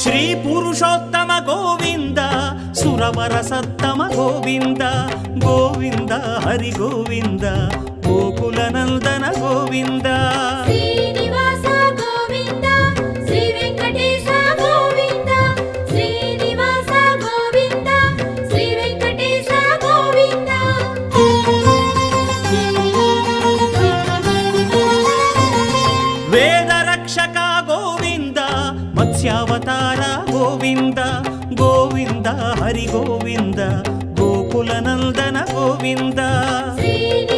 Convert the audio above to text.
ಶ್ರೀ ಪುರುಷೋತ್ತಮ ಗೋವಿಂದ ಸುರವರ ಸತ್ತಮ ಗೋವಿಂದ ಗೋವಿಂದ ಹರಿ ಗೋವಿಂದ ಗೋಕುಲ ನಂದನ ಗೋವಿಂದ ಶ್ರೀನಿವಾಸ ಗೋವಿಂದ ಶ್ರೀ ವೆಂಕಟೇಶ ಗೋವಿಂದ ಶ್ರೀನಿವಾಸ ಗೋವಿಂದ ಶ್ರೀ ವೆಂಕಟೇಶ ಗೋವಿಂದ ವೇದ ರಕ್ಷಕ ಗೋವಿಂದ ಮತ್ಸ್ಯಾವತಾರ ಗೋವಿಂದ ಗೋವಿಂದ ಹರಿ ಗೋವಿಂದ ಗೋಕುಲ ನಂದನ ಗೋವಿಂದ ಶ್ರೀನಿವಾಸ